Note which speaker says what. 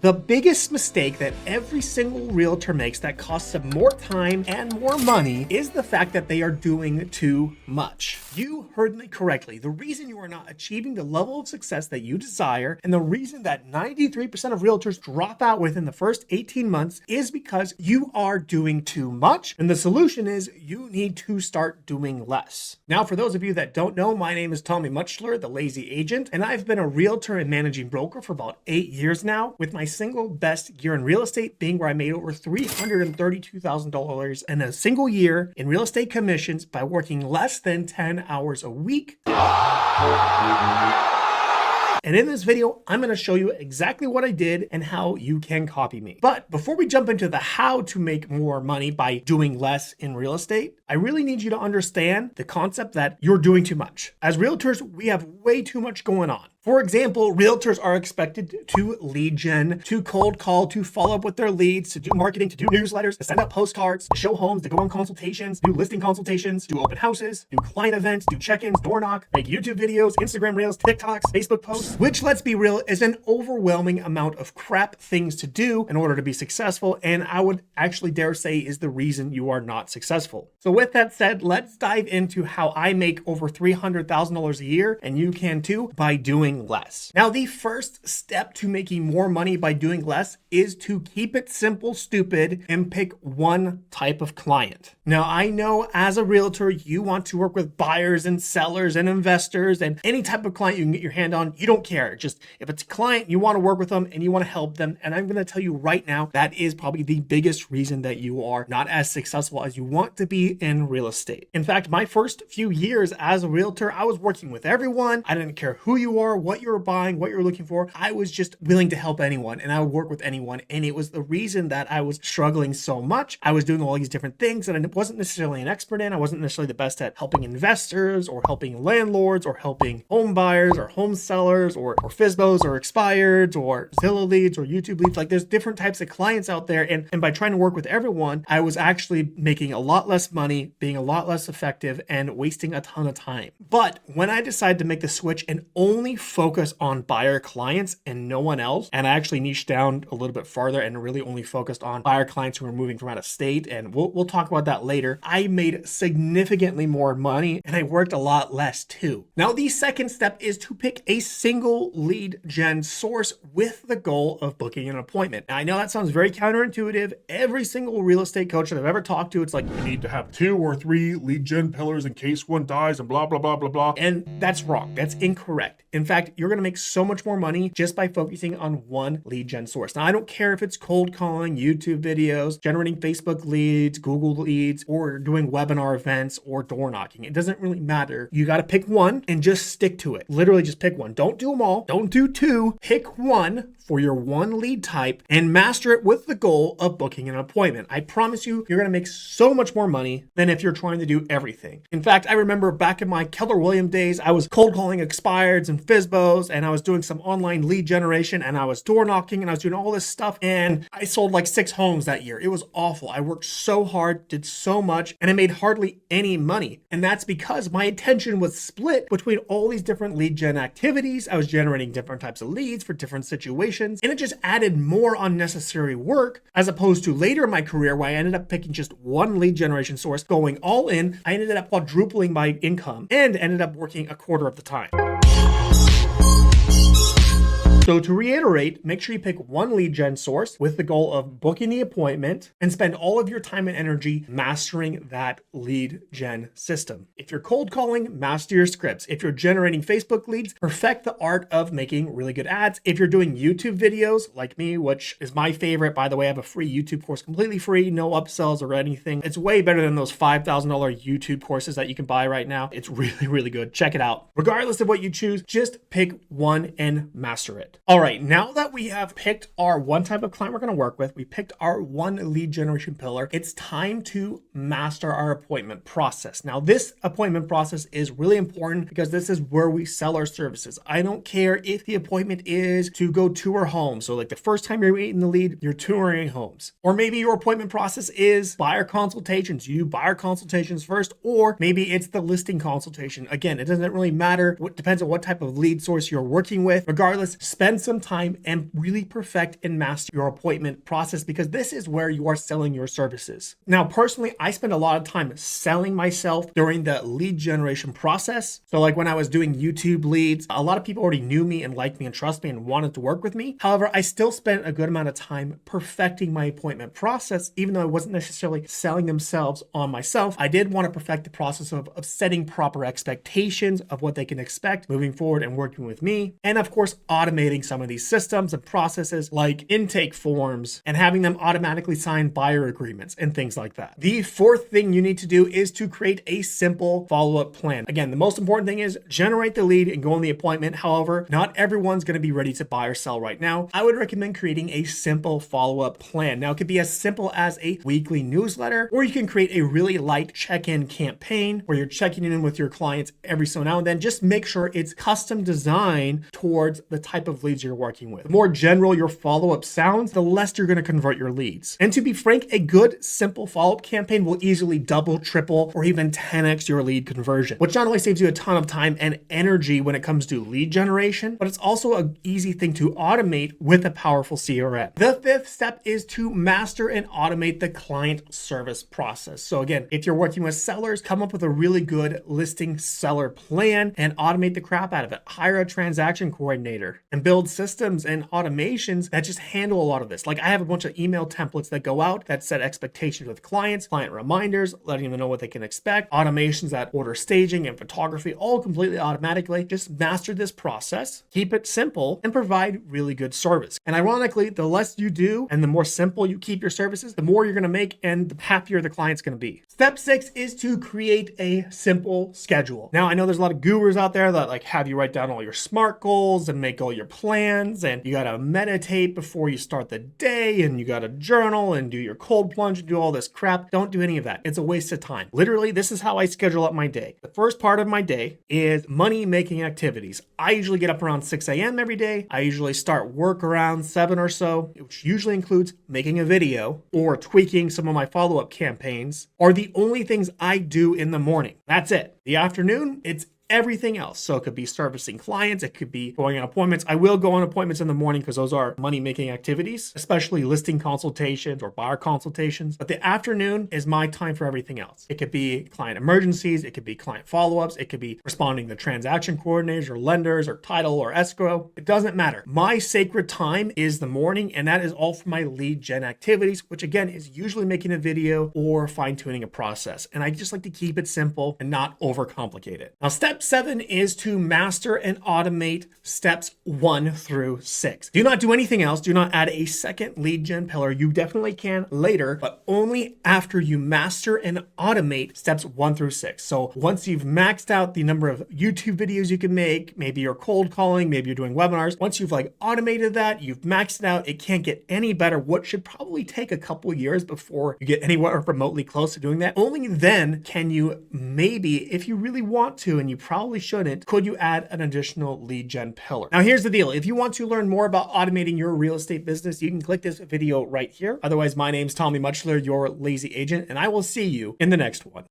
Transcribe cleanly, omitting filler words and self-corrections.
Speaker 1: The biggest mistake that every single realtor makes that costs them more time and more money is the fact that they are doing too much. You heard me correctly. The reason you are not achieving the level of success that you desire and the reason that 93% of realtors drop out within the first 18 months is because you are doing too much. And the solution is you need to start doing less. Now, for those of you that don't know, my name is Tommy Muchler, the Lazy Agent, and I've been a realtor and managing broker for about 8 years now, with my single best year in real estate being where I made over $332,000 in a single year in real estate commissions by working less than 10 hours a week. And in this video, I'm going to show you exactly what I did and how you can copy me. But before we jump into the how to make more money by doing less in real estate, I really need you to understand the concept that you're doing too much. As realtors, we have way too much going on. For example, realtors are expected to lead gen, to cold call, to follow up with their leads, to do marketing, to do newsletters, to send out postcards, to show homes, to go on consultations, do listing consultations, do open houses, do client events, do check-ins, door knock, make YouTube videos, Instagram Reels, TikToks, Facebook posts, which, let's be real, is an overwhelming amount of crap things to do in order to be successful, and I would actually dare say is the reason you are not successful. So with that said, let's dive into how I make over $300,000 a year, and you can too, by doing less. Now, the first step to making more money by doing less is to keep it simple, stupid, and pick one type of client. Now, I know as a realtor, you want to work with buyers and sellers and investors and any type of client you can get your hand on. You don't care. Just if it's a client, you want to work with them and you want to help them. And I'm going to tell you right now, that is probably the biggest reason that you are not as successful as you want to be in real estate. In fact, my first few years as a realtor, I was working with everyone. I didn't care who you are, what you were buying, what you were looking for. I was just willing to help anyone and I would work with anyone. And it was the reason that I was struggling so much. I was doing all these different things that I wasn't necessarily an expert in. I wasn't necessarily the best at helping investors or helping landlords or helping home buyers or home sellers or FSBOs or expireds or Zillow leads or YouTube leads. Like there's different types of clients out there. And by trying to work with everyone, I was actually making a lot less money, being a lot less effective and wasting a ton of time. But when I decided to make the switch and only focus on buyer clients and no one else, and I actually niched down a little bit farther and really only focused on buyer clients who are moving from out of state, and we'll talk about that later, I made significantly more money and I worked a lot less too. Now, the second step is to pick a single lead gen source with the goal of booking an appointment. Now, I know that sounds very counterintuitive. Every single real estate coach that I've ever talked to, it's like, you need to have 2 or 3 lead gen pillars in case one dies and blah, blah, blah, blah, blah. And that's wrong. That's incorrect. In fact, you're going to make so much more money just by focusing on one lead gen source. Now, I don't care if it's cold calling, YouTube videos, generating Facebook leads, Google leads, or doing webinar events or door knocking. It doesn't really matter. You got to pick one and just stick to it. Literally just pick one. Don't do them all. Don't do 2. Pick one for your one lead type and master it with the goal of booking an appointment. I promise you, you're going to make so much more money than if you're trying to do everything. In fact, I remember back in my Keller Williams days, I was cold calling expireds and FSBOs, and I was doing some online lead generation, and I was door knocking, and I was doing all this stuff, and I sold like 6 homes that year. It was awful. I worked so hard, did so much, and I made hardly any money. And that's because my attention was split between all these different lead gen activities. I was generating different types of leads for different situations, and it just added more unnecessary work, as opposed to later in my career where I ended up picking just one lead generation source, going all in. I ended up quadrupling my income and ended up working a quarter of the time. So to reiterate, make sure you pick one lead gen source with the goal of booking the appointment and spend all of your time and energy mastering that lead gen system. If you're cold calling, master your scripts. If you're generating Facebook leads, perfect the art of making really good ads. If you're doing YouTube videos like me, which is my favorite, by the way, I have a free YouTube course, completely free, no upsells or anything. It's way better than those $5,000 YouTube courses that you can buy right now. It's really, really good. Check it out. Regardless of what you choose, just pick one and master it. All right, now that we have picked our one type of client we're going to work with, we picked our one lead generation pillar, it's time to master our appointment process. Now, this appointment process is really important because this is where we sell our services. I don't care if the appointment is to go tour homes. So like the first time you're meeting the lead, you're touring homes. Or maybe your appointment process is buyer consultations. You do buyer consultations first, or maybe it's the listing consultation. Again, it doesn't really matter. It depends on what type of lead source you're working with. Regardless, spend spend some time and really perfect and master your appointment process, because this is where you are selling your services. Now, personally, I spend a lot of time selling myself during the lead generation process. So like when I was doing YouTube leads, a lot of people already knew me and liked me and trust me and wanted to work with me. However, I still spent a good amount of time perfecting my appointment process, even though I wasn't necessarily selling themselves on myself. I did want to perfect the process of setting proper expectations of what they can expect moving forward and working with me. And of course, automating some of these systems and processes like intake forms and having them automatically sign buyer agreements and things like that. The fourth thing you need to do is to create a simple follow-up plan. Again, the most important thing is generate the lead and go on the appointment. However, not everyone's going to be ready to buy or sell right now. I would recommend creating a simple follow-up plan. Now, it could be as simple as a weekly newsletter, or you can create a really light check-in campaign where you're checking in with your clients every so now and then. Just make sure it's custom designed towards the type of leads you're working with. The more general your follow-up sounds, the less you're going to convert your leads. And to be frank, a good simple follow-up campaign will easily double, triple, or even 10x your lead conversion, which not only saves you a ton of time and energy when it comes to lead generation, but it's also an easy thing to automate with a powerful CRM. The fifth step is to master and automate the client service process. So again, if you're working with sellers, come up with a really good listing seller plan and automate the crap out of it. Hire a transaction coordinator and build systems and automations that just handle a lot of this. Like I have a bunch of email templates that go out that set expectations with clients, client reminders, letting them know what they can expect, automations that order staging and photography, all completely automatically. Just master this process, keep it simple, and provide really good service. And ironically, the less you do and the more simple you keep your services, the more you're going to make and the happier the client's going to be. Step 6 is to create a simple schedule. Now, I know there's a lot of gurus out there that like have you write down all your SMART goals and make all your plans, and you got to meditate before you start the day, and you got to journal and do your cold plunge and do all this crap. Don't do any of that. It's a waste of time. Literally, this is how I schedule up my day. The first part of my day is money making activities. I usually get up around 6 a.m. every day. I usually start work around 7 or so, which usually includes making a video or tweaking some of my follow-up campaigns, are the only things I do in the morning. That's it. The afternoon, it's everything else. So it could be servicing clients. It could be going on appointments. I will go on appointments in the morning because those are money-making activities, especially listing consultations or buyer consultations. But the afternoon is my time for everything else. It could be client emergencies. It could be client follow-ups. It could be responding to transaction coordinators or lenders or title or escrow. It doesn't matter. My sacred time is the morning, and that is all for my lead gen activities, which again is usually making a video or fine-tuning a process. And I just like to keep it simple and not overcomplicate it. Now, step 7 is to master and automate steps 1 through 6. Do not do anything else. Do not add a second lead gen pillar. You definitely can later, but only after you master and automate steps 1 through 6. So once you've maxed out the number of YouTube videos you can make, maybe you're cold calling, maybe you're doing webinars. Once you've like automated that, you've maxed it out, it can't get any better. What should probably take a couple years before you get anywhere remotely close to doing that. Only then can you maybe, if you really want to, and you probably shouldn't, could you add an additional lead gen pillar. Now here's the deal. If you want to learn more about automating your real estate business, you can click this video right here. Otherwise, my name's Tommy Muchler, your lazy agent, and I will see you in the next one.